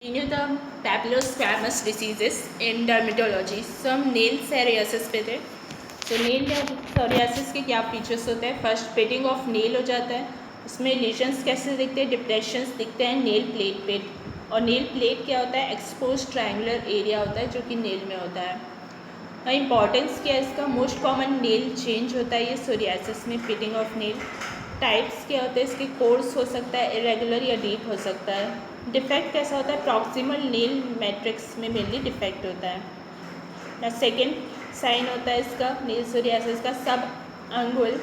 We knew the papillosquamous diseases in dermatology. So हम nail psoriasis पे थे. तो नेल सोरियासिस के क्या फीचर्स होते हैं. फर्स्ट पेटिंग ऑफ नेल हो जाता है. उसमें लीजन्स कैसे दिखते हैं, डिप्रेशंस दिखते हैं नेल प्लेट पे. और नेल प्लेट क्या होता है, एक्सपोज ट्रायंगुलर एरिया होता है जो कि नेल में होता है. इंपॉर्टेंस क्या है इसका, मोस्ट कॉमन नेल चेंज होता है ये सोरियासिस में, पेटिंग ऑफ नेल. टाइप्स क्या होते हैं इसके, कोर्स हो सकता है, इरेगुलर या डीप हो सकता है. डिफेक्ट कैसा होता है, प्रॉक्सिमल नेल मैट्रिक्स में मेनली डिफेक्ट होता है. ना सेकेंड साइन होता है इसका नेल सोरियासिस का, सब अंगुल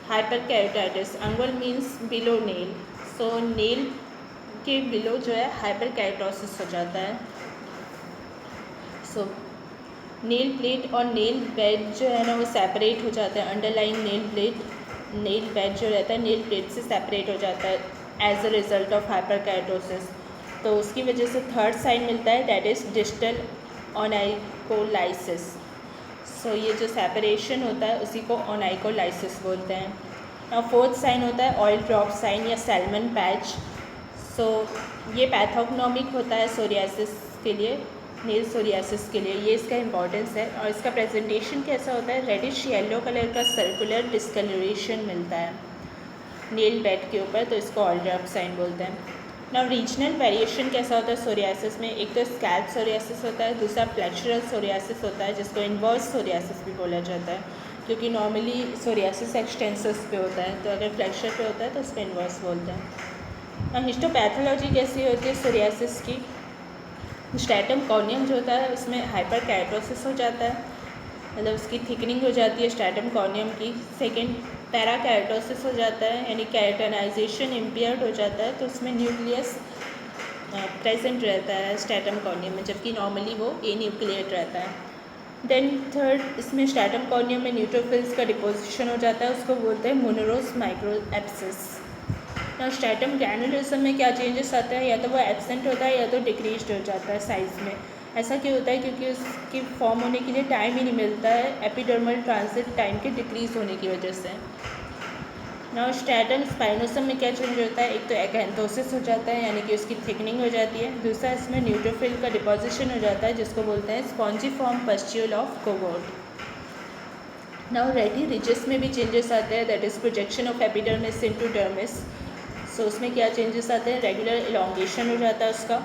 हाइपरकेराटाइटिस. अंगुल मीन्स बिलो नेल, सो नेल के बिलो जो है हाइपरकेराटोसिस हो जाता है. सो नेल प्लेट और नेल बेड जो है ना वो सेपरेट हो जाता है. अंडरलाइंग नेल बेड जो रहता है नेल प्लेट से सेपरेट हो जाता है as a result of hyperkeratosis. तो उसकी वजह से थर्ड साइन मिलता है, that is distal onycholysis. So ये जो सेपरेशन होता है उसी को ओनाइकोलाइसिस बोलते हैं. और फोर्थ साइन होता है ऑयल ड्रॉप साइन या सैल्मन पैच. सो ये पैथोग्नोमिक होता है सोरियासिस के लिए, नेल सोरियासिस के लिए. ये इसका इंपॉर्टेंस है. और इसका प्रेजेंटेशन कैसा होता है, रेडिश येलो कलर का सर्कुलर डिस्कलरेशन मिलता है नेल बेड के ऊपर, तो इसको ऑयल ड्रॉप साइन बोलते हैं. ना रीजनल वेरिएशन कैसा होता है सोरियासिस में, एक तो स्कैल्प सोरियासिस होता है, दूसरा फ्लेक्चरल सोरियासिस होता है जिसको इन्वर्स सोरियासिस भी बोला जाता है, क्योंकि नॉर्मली सोरियासिस एक्सटेंसस पे होता है, तो अगर फ्लेक्चर पे होता है तो उसको इन्वर्स बोलते हैं. अब हिस्टोपैथोलॉजी कैसी होती है सोरियासिस की, स्ट्रैटम कॉर्नियम जो होता है उसमें हाइपरकेराटोसिस हो जाता है, मतलब उसकी थिकनिंग हो जाती है स्ट्रैटम कॉर्नियम की. सेकेंड पैराकेराटोसिस हो जाता है, यानी कैरेटनाइजेशन इम्पेयर्ड हो जाता है, तो उसमें न्यूक्लियस प्रेजेंट रहता है स्ट्रैटम कॉर्नियम में, जबकि नॉर्मली वो ए न्यूक्लिएट रहता है. देन थर्ड, इसमें स्ट्रैटम कॉर्नियम में न्यूट्रोफिल्स का डिपोजिशन हो जाता है, उसको बोलते हैं मोनोरोस माइक्रो एप्सिस. और स्ट्रैटम ग्रैनुलोसम में क्या चेंजेस आता है, या तो वो एब्सेंट होता है या तो डिक्रीज हो जाता है साइज़ में. ऐसा क्यों होता है, क्योंकि उसकी फॉर्म होने के लिए टाइम ही नहीं मिलता है एपिडर्मल ट्रांजिट टाइम के डिक्रीज होने की वजह से. नाउ स्ट्रैटम स्पाइनोसम में क्या चेंज होता है, एक तो एकैंथोसिस हो जाता है यानी कि उसकी थिकनिंग हो जाती है, दूसरा इसमें न्यूट्रोफिल का डिपोजिशन हो जाता है जिसको बोलते हैं spongiform pustule of Kogoj. Now rete ridges में भी चेंजेस आते हैं, that is projection of epidermis into dermis. So उसमें क्या चेंजेस आते हैं, रेगुलर इलोंगेशन हो जाता है उसका.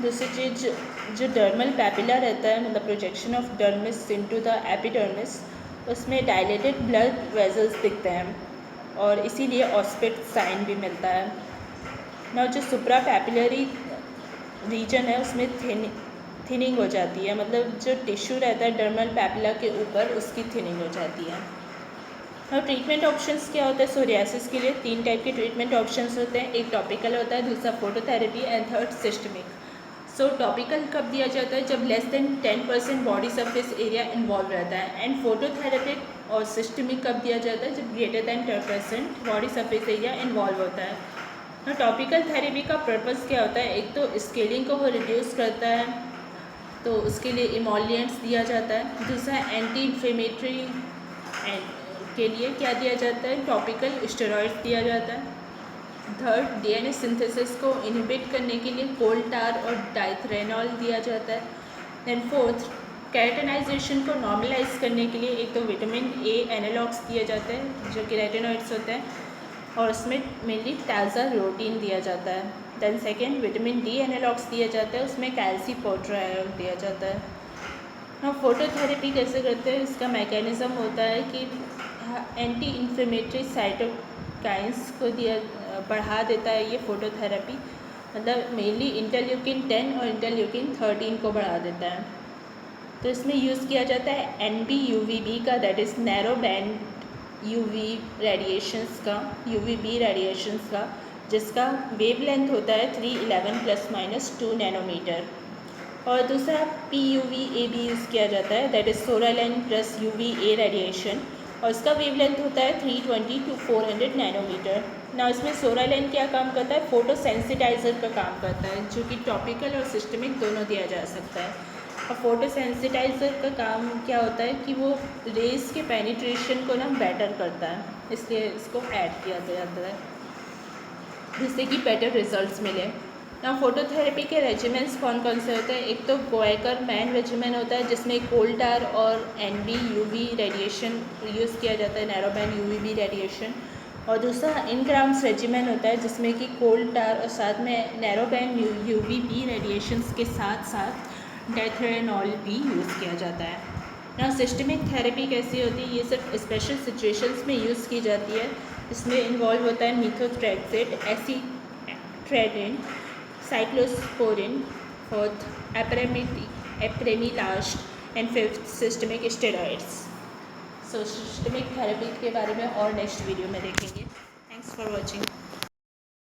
दूसरी चीज़ जो डर्मल पैपिला रहता है, मतलब projection of dermis into the epidermis, उसमें डायलेटेड ब्लड वेजल्स दिखते हैं और इसीलिए ऑस्पिट साइन भी मिलता है. ना जो सुप्रा पैपिलरी रीजन है उसमें थिनिंग हो जाती है, मतलब जो टिश्यू रहता है डर्मल पैपिला के ऊपर उसकी थिनिंग हो जाती है. और ट्रीटमेंट ऑप्शंस क्या होता है सोरियासिस के लिए, तीन टाइप के ट्रीटमेंट ऑप्शंस होते हैं, एक टॉपिकल होता है, दूसरा phototherapy and third systemic. So topical कब दिया जाता है, जब less than 10% body surface area involve रहता है. एंड फोटोथेरेपिक और सिस्टमिक कब दिया जाता है, जब greater than 10% body surface area involve होता है. और टॉपिकल थेरेपी का पर्पस क्या होता है, एक तो स्केलिंग को वो रिड्यूस करता है, तो उसके लिए इमोलिएंट्स दिया जाता है. दूसरा एंटी इन्फ्लेमेटरी के लिए क्या दिया जाता है, टॉपिकल स्टेरॉइड्स दिया जाता है. थर्ड, डीएनए सिंथेसिस को इनहिबिट करने के लिए कोल टार और डाइथरेनॉल दिया जाता है. देन फोर्थ, कैरेटनाइजेशन को नॉर्मलाइज करने के लिए एक तो विटामिन ए एनालॉग्स दिए जाते हैं जो कि रेटिनॉइड्स होते हैं, और उसमें मेनली टाज़ारोटीन दिया जाता है. Then second, vitamin D analogues दिया जाता है, उसमें कैल्सीपोट्रायोल दिया जाता है. हम फोटोथेरेपी कैसे करते हैं, इसका मैकेनिज़्म होता है कि एंटी इन्फ्लेमेटरी साइटोकाइंस को बढ़ा देता है ये फोटोथेरेपी, मतलब मेनली इंटरल्यूकिन 10 और इंटरल्यूकिन 13 को बढ़ा देता है. तो इसमें यूज़ किया जाता है NB-UVB का, that is narrow band UV radiations का, UVB रेडिएशंस का, जिसका वेवलेंथ होता है 311 ± 2 नैनोमीटर. और दूसरा PUVA भी यूज़ किया जाता है, that is psoralen plus UVA radiation, और इसका वेवलेंथ होता है 320 to 400 नैनोमीटर. ना इसमें सोरालाइन क्या काम करता है, फोटो सेंसिटाइज़र का काम करता है, जो कि टॉपिकल और सिस्टमिक दोनों दिया जा सकता है. और फोटो सेंसिटाइज़र का काम क्या होता है कि वो रेस के पेनिट्रेशन को ना बेटर करता है, इसलिए इसको ऐड किया जाता है जिससे कि बेटर रिजल्ट्स मिले. ना फोटोथेरेपी के रेजिमेंट्स कौन कौन से होते हैं? एक तो गोएकर मैन रेजिमेंट होता है जिसमें कोल टार और NB UV रेडिएशन यूज़ किया जाता है, नैरो बैंड UVB रेडिएशन। और दूसरा इनग्राम्स रेजिमेंट होता है जिसमें कि कोल टार और साथ में नैरो बैंड UVB रेडिएशंस के साथ साथ डेथरेनॉल भी यूज़ किया जाता है ना। सिस्टमिक थेरेपी कैसी होती है? ये सिर्फ स्पेशल सिचुएशंस में यूज़ की जाती है। इसमें इन्वॉल्व होता है methotrexate, acitretin, cyclosporine, fourth apremilast and fifth systemic steroids. So systemic therapy के बारे में और नेक्स्ट वीडियो में देखेंगे। Thanks for watching.